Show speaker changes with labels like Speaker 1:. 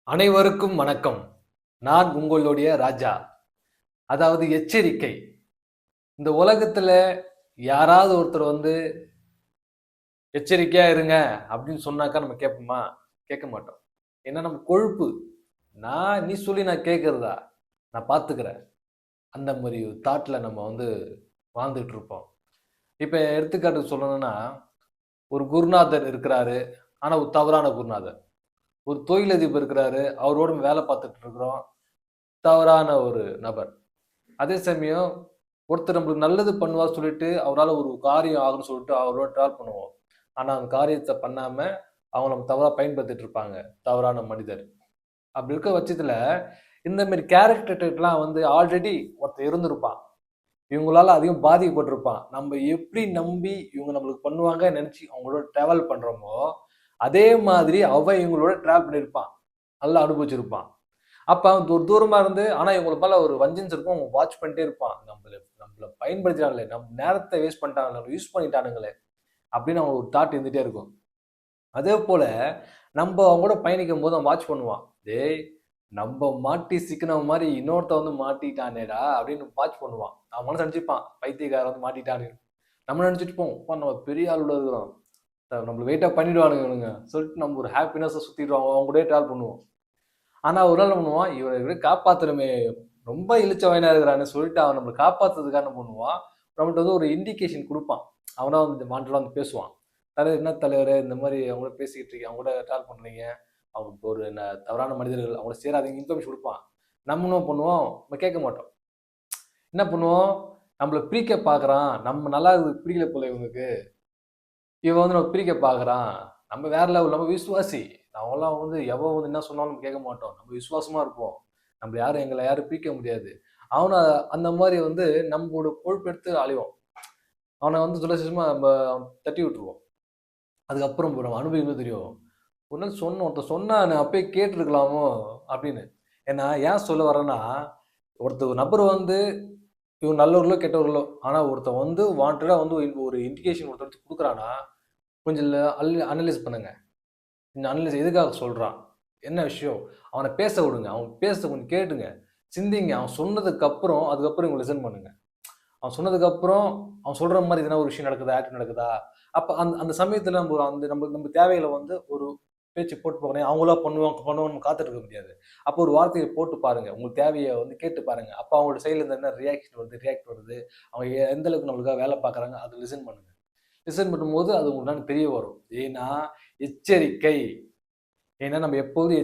Speaker 1: அனைவருக்கும் வணக்கம். நான் உங்களுடைய ராஜா. அதாவது எச்சரிக்கை. இந்த உலகத்துல யாராவது ஒருத்தர் எச்சரிக்கையா இருங்க அப்படின்னு சொன்னாக்கா நம்ம கேட்போமா? கேட்க மாட்டோம். ஏன்னா நம்ம கொழுப்பு. நீ சொல்லி நான் கேட்கறதா? நான் பார்த்துக்கிறேன். அந்த மாதிரி ஒரு தாட்ல நம்ம வாழ்ந்துட்டு இருப்போம். இப்ப எடுத்துக்காட்டுக்கு சொல்லணும்னா, ஒரு குருநாதர் இருக்கிறாரு. ஆனா ஒரு தவறான குருநாதர். ஒரு தொழிலதிபர் இருக்கிறாரு. அவரோட வேலை பார்த்துட்டு இருக்கிறோம். தவறான ஒரு நபர். அதே சமயம் ஒருத்தர் நம்மளுக்கு நல்லது பண்ணுவார் சொல்லிட்டு, அவரால ஒரு காரியம் ஆகும்ன்னு சொல்லிட்டு அவரோட ட்ரால் பண்ணுவோம். ஆனா, அந்த காரியத்த பண்ணாம, அவங்க நம்ம தவறா பயன்படுத்திட்டு இருப்பாங்க. தவறான மனிதர். அப்படி இருக்க பட்சத்துல, இந்த மாரி கேரக்டர் ட்ரெய்ட்லாம் ஆல்ரெடி ஒருத்தன் இருந்திருப்பான். இவங்களால அதிகம் பாதிக்கப்பட்டிருப்பான். நம்ம எப்படி நம்பி இவங்க நம்மளுக்கு பண்ணுவாங்கன்னு நெனச்சு அவங்களோட டிராவல் பண்றோமோ, அதே மாதிரி அவன் இவங்களோட டிராவல் பண்ணியிருப்பான். நல்லா அனுபவிச்சிருப்பான். அப்ப அவன் தூரமா இருந்து ஆனா இவங்களுக்கு மேல ஒரு வஞ்சன்ஸ் இருக்கும். அவன் வாட்ச் பண்ணிட்டே இருப்பான். நம்மள நம்மள பயன்படுத்திட்டாங்களே, நம்ம நேரத்த வேஸ்ட் பண்ணிட்டாங்களே, நம்ம யூஸ் பண்ணிட்டானுங்களே அப்படின்னு அவனுக்கு ஒரு தாட் இருந்துட்டே இருக்கும். அதே போல நம்ப அவங்க கூட பயணிக்கும்போது அவன் வாட்ச் பண்ணுவான். டேய்! நம்ப மாட்டி சிக்குன மாரி இன்னொருத்தன் மாட்டிட்டானேடா! அப்படின்னு வாட்ச் பண்ணுவான். அவன் மனசுல நெனச்சுப்பான். பைத்தியக்காரன் மாட்டிட்டான்னு. நம்ம நெனச்சுட்டு இருப்போம். அப்பா நம்ம பெரிய ஆளுல இருக்கிறோம். நம்மள வெயிட்டா பண்ணிடுவானுங்க இவனுங்க. சொல்லிட்டு நம்ம ஒரு ஹாப்பினஸ்ஸா சுத்திட்டு அவங்க கூடயே ட்ராவல் பண்ணுவோம். ஆனா ஒரு நாள் என்ன பண்ணுவான், இவன எப்படியோ காப்பாத்தணுமே, ரொம்ப இளிச்சவாயனா இருக்கிறான்னு சொல்லிட்டு அவன் நம்மள காப்பாத்துறதுக்காக என்ன பண்ணுவான், நம்மள்ட்ட ஒரு இண்டிகேஷன் குடுப்பான். அவனா வாண்டடா பேசுவான். தலைவர் என்ன தலைவரே இந்த மாரி அவங்க கூட பேசிக்கிட்டு இருக்கேன். அவங்க கூட ட்ராவல் பண்றீங்க. அவங்க ஒரு தவறான மனிதர்கள். அவங்க கூட சேராதீங்க இன்ஃபர்மேஷன் குடுப்பான். நம்ம என்ன பண்ணுவோம், நம்ம கேட்க மாட்டோம். என்ன பண்ணுவோம், நம்மள பிரிக்க பார்க்குறான். நம்ம நல்லா இருக்கிறது பிடிக்கல போல இவனுக்கு. இவன் நம்ம பிரிக்க பார்க்குறான். நம்ம வேற லெவல். நம்ம விசுவாசி. நாமெல்லாம் எவன் என்ன சொன்னாலும் நம்ம கேட்க மாட்டோம். நம்ம விசுவாசமா இருப்போம். நம்மள எங்கள யாரும் பிரிக்க முடியாது. அவன அந்த மாரி நம்மளோட பொறுப்பெடுத்து அலைவோம். அவன துரதிர்ஷ்டமா நம்ம தட்டி விட்டுருவோம். அதுக்கப்புறம் நம்ம அனுபவிக்கும் தெரியும். ஒரு நாள் ஒருத்தன் சொன்னா நான் அப்பயே கேட்டுருக்கலாமோ! அப்படின்னு. ஏன் சொல்ல வரேன்னா, ஒரு நபர் இவங்க நல்லவர்களோ, கெட்டவர்களோ, ஆனா ஒருத்தன் வாண்டடா ஒரு இண்டிகேஷன் ஒருத்தருக்கு குடுக்குறான்னா, கொஞ்சம் அனலைஸ் பண்ணுங்க. இந்த அனலைஸ் எதுக்காக சொல்றான்? என்ன விஷயம்? அவன பேச விடுங்க. அவன் பேசுறத கொஞ்சம் கேட்டுங்க. சிந்திங்க. அவன் சொன்னதுக்கு அப்புறம், அதுக்கப்புறம் இவங்க லிசன் பண்ணுங்க. அவன் சொன்னதுக்கு அப்புறம், அவன் சொல்ற மாரி எதனா ஒரு விஷயம் நடக்குதா? ஆக்ட் நடக்குதா? அப்ப அந்த அந்த சமயத்துல நம்ம நம்ம தேவைகள ஒரு பேச்சு போட்டு போகணும். அவங்களா பண்ணுவாங்கன்னு காத்துட்டு இருக்க முடியாது. அப்போ ஒரு வார்த்தைய போட்டு பாருங்க. உங்க தேவைய கேட்டு பாருங்க. அப்ப அவங்களோட சைடுல இருந்து என்ன ரியாக்ட் வருது. அவங்க எந்த அளவுக்கு நம்மளுக்காக வேலை பார்க்குறாங்க. அத லிசன் பண்ணுங்க. லிசன் பண்ணும்போது அது உங்களுக்கு தெரிய வரும். ஏன்னா, எச்சரிக்கை. ஏன்னா நம்ம எப்போதும்